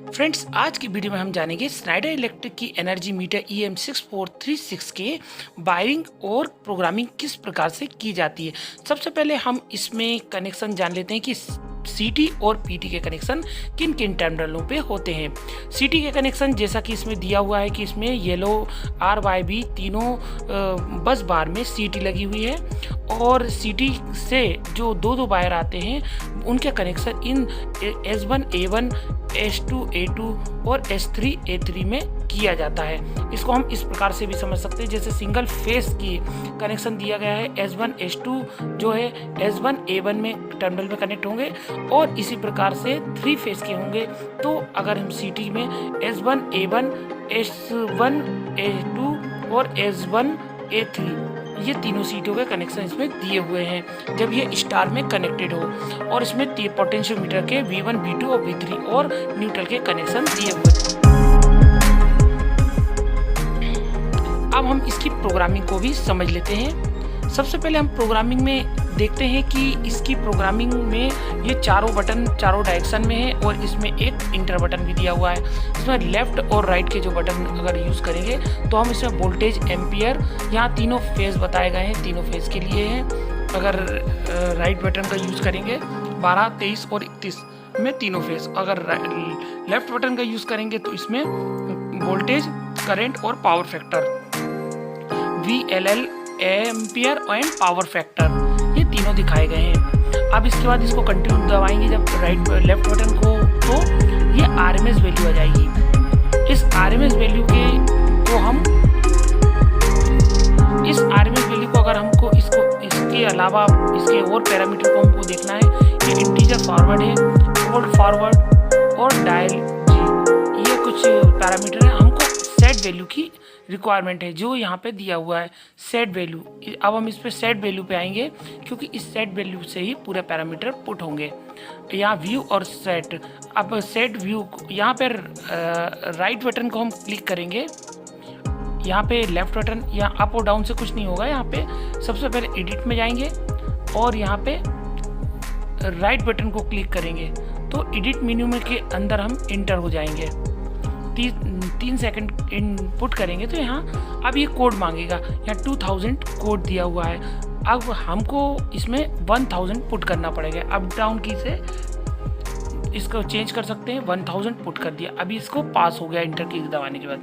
Friends, आज की video में हम जानेंगे स्नाइडर इलेक्ट्रिक की एनर्जी मीटर EM6436 के वायरिंग और प्रोग्रामिंग किस प्रकार से की जाती है। सबसे पहले हम इसमें कनेक्शन जान लेते हैं कि CT और PT के कनेक्शन किन किन टर्मिनलों पे होते हैं। CT के कनेक्शन जैसा कि इसमें दिया हुआ है कि इसमें येलो RYB तीनों बस बार में CT लगी हुई है और CT से जो दो वायर आते हैं उनके connection in S1 A1 S2 A2 और S3 A3 में किया जाता है। इसको हम इस प्रकार से भी समझ सकते हैं, जैसे सिंगल फेस की कनेक्शन दिया गया है S1 S2 जो है S1 A1 में टर्मिनल में कनेक्ट होंगे और इसी प्रकार से 3 फेस के होंगे। तो अगर हम CT में S1 A1 S1 A2 और S1 A3 ये तीनों सीटों के कनेक्शन इसमें दिए हुए हैं जब ये स्टार में कनेक्टेड हो, और इसमें पोटेंशियोमीटर के V1 V2 और V3 और न्यूट्रल के कनेक्शन दिए हुए हैं। अब हम इसकी प्रोग्रामिंग को भी समझ लेते हैं। सबसे पहले हम प्रोग्रामिंग में देखते हैं कि इसकी प्रोग्रामिंग में ये चारों बटन चारों डायरेक्शन में है और इसमें एक इंटर बटन भी दिया हुआ है। इसमें लेफ्ट और राइट के जो बटन अगर यूज़ करेंगे तो हम इसमें वोल्टेज एम्पियर, यहाँ तीनों फेज बताए गए हैं, तीनों फेज के लिए हैं। अगर राइट बटन का यूज़ करेंगे 12, 23 और 31 में तीनों फेज, अगर लेफ्ट बटन का यूज़ करेंगे तो इसमें वोल्टेज, करंट और power factor VLL ampere and power factor ये तीनों दिखाए गए हैं। अब इसके बाद इसको कंटिन्यू दबाएंगे जब लेफ्ट बटन को तो ये RMS वैल्यू आ जाएगी। इस RMS वैल्यू को अगर हमको इसके अलावा इसके और पैरामीटर को हमको देखना है कि इंटीजर फॉरवर्ड है, फोल्ड फॉरवर्ड और डायल जी, ये कुछ पैरामीटर है। हमको सेट वैल्यू की रिक्वायरमेंट है जो यहाँ पे दिया हुआ है सेट वैल्यू। अब हम इस पे सेट वैल्यू पे आएंगे क्योंकि इस सेट वैल्यू से ही पूरे पैरामीटर पुट होंगे। यहाँ व्यू और सेट, अब सेट व्यू यहाँ पे राइट बटन को हम क्लिक करेंगे, यहाँ पे लेफ्ट बटन या अप और डाउन से कुछ नहीं होगा। यहाँ पे सबसे पहले एडिट में जाएंगे और यहाँ पे राइट बटन को क्लिक करेंगे तो एडिट मेन्यू में के अंदर हम इंटर हो जाएंगे। 3 सेकंड इनपुट करेंगे तो यहाँ अब ये कोड मांगेगा, यहाँ 2000 कोड दिया हुआ है। अब हमको इसमें 1000 पुट करना पड़ेगा। अप डाउन की से इसको चेंज कर सकते हैं। 1000 पुट कर दिया, अभी इसको पास हो गया इंटर की दबाने के बाद।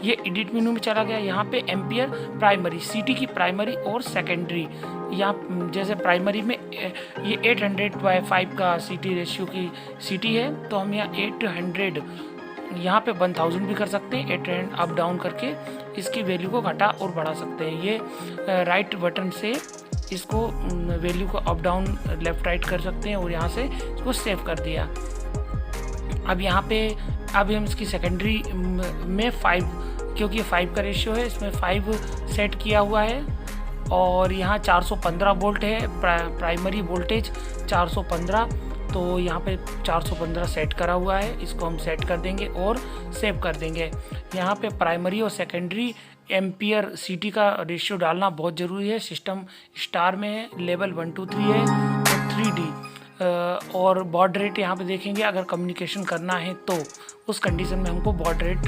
ये एडिट मेनू में चला गया। यहाँ पे एम्पियर प्राइमरी, CT की प्राइमरी और सेकेंडरी, यहाँ जैसे प्राइमरी में ये 800/5 का CT रेशियो की CT है तो हम यहाँ 800 यहाँ पे 1000 भी कर सकते हैं। 800 अप डाउन करके इसकी वैल्यू को घटा और बढ़ा सकते हैं। ये राइट बटन से इसको वैल्यू को अप डाउन लेफ्ट राइट कर सकते हैं और यहाँ से इसको सेव कर दिया। अब यहाँ पे अब हम इसकी सेकेंडरी में 5, क्योंकि 5 का रेशियो है इसमें 5 सेट किया हुआ है और यहाँ 415 वोल्ट है प्राइमरी वोल्टेज 415, तो यहाँ पे 415 सेट करा हुआ है। इसको हम सेट कर देंगे और सेव कर देंगे। यहाँ पे प्राइमरी और सेकेंडरी एम्पियर CT का रेशियो डालना बहुत ज़रूरी है। सिस्टम स्टार में है, लेवल 1 2 3 है और 3D और बॉड रेट यहाँ पे देखेंगे। अगर कम्युनिकेशन करना है तो उस कंडीशन में हमको बॉड रेट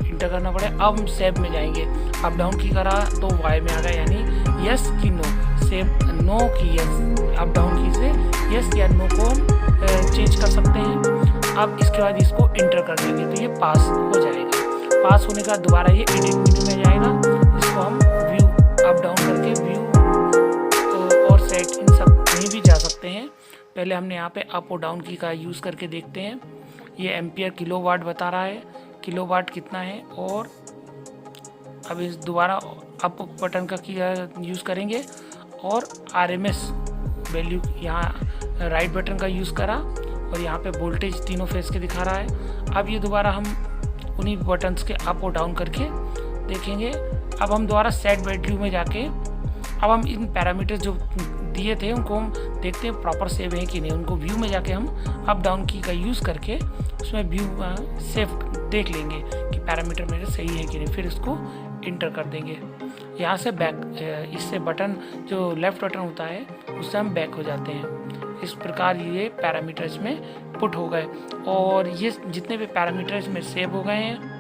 इंटर करना पड़ेगा। अब हम सेव में जाएंगे, अप डाउन की करा तो Y में आ गया, यानी यस की नो, सेव नो की यस, अप डाउन की से यस या नो को हम चेंज कर सकते हैं। अब इसके बाद इसको इंटर कर देंगे तो ये पास हो जाएगा। पास होने का दोबारा ये एडिट मेन्यू में जाएगा। इसको हम व्यू अप डाउन करके व्यू और सेट इन सब कहीं भी जा सकते हैं। पहले हमने यहाँ पे अप और डाउन की का यूज़ करके देखते हैं। ये एम्पियर किलोवाट बता रहा है, किलोवाट कितना है। और अब इस दोबारा अप बटन का यूज़ करेंगे और RMS वैल्यू यहाँ राइट बटन का यूज़ करा और यहाँ पे वोल्टेज तीनों फेस के दिखा रहा है। अब ये दोबारा हम उन्हीं बटन्स के अप और डाउन करके देखेंगे। अब हम दोबारा सेट वैल्यू में जाके अब हम इन पैरामीटर्स जो दिए थे उनको हम देखते हैं प्रॉपर सेव है कि नहीं। उनको व्यू में जाके हम अप डाउन की का यूज़ करके उसमें व्यू सेव देख लेंगे कि पैरामीटर मेरे सही है कि नहीं, फिर इसको इंटर कर देंगे। यहाँ से बैक, इससे बटन जो लेफ्ट बटन होता है उससे हम बैक हो जाते हैं। इस प्रकार ये पैरामीटर्स में पुट हो गए और ये जितने भी पैरामीटर्स में सेव हो गए हैं।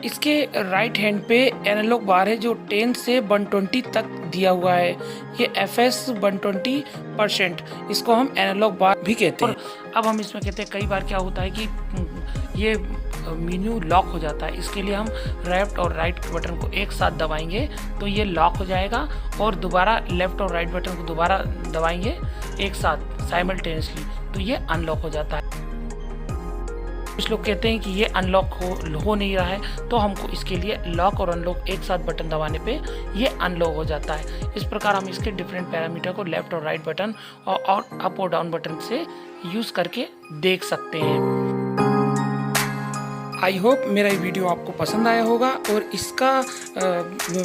इसके राइट हैंड पे एनालॉग बार है जो 10 से 120 तक दिया हुआ है। ये FS 120%, इसको हम एनालॉग बार भी कहते हैं। अब हम इसमें कहते हैं कई बार क्या होता है कि ये मेन्यू लॉक हो जाता है। इसके लिए हम लेफ्ट और राइट बटन को एक साथ दबाएंगे तो ये लॉक हो जाएगा और दोबारा लेफ्ट और राइट बटन को दोबारा दबाएंगे एक साथ साइमल्टेनियसली तो ये अनलॉक हो जाता है। कुछ लोग कहते हैं कि ये अनलॉक हो नहीं रहा है तो हमको इसके लिए लॉक और अनलॉक एक साथ बटन दबाने पे ये अनलॉक हो जाता है। इस प्रकार हम इसके डिफरेंट पैरामीटर को लेफ्ट और राइट बटन और अप और डाउन बटन से यूज़ करके देख सकते हैं। आई होप मेरा ये वीडियो आपको पसंद आया होगा और इसका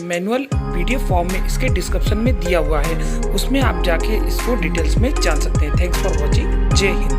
मैनुअल PDF फॉर्म में इसके डिस्क्रिप्शन में दिया हुआ है, उसमें आप जाके इसको डिटेल्स में जान सकते हैं। Thanks for watching. जय हिंद।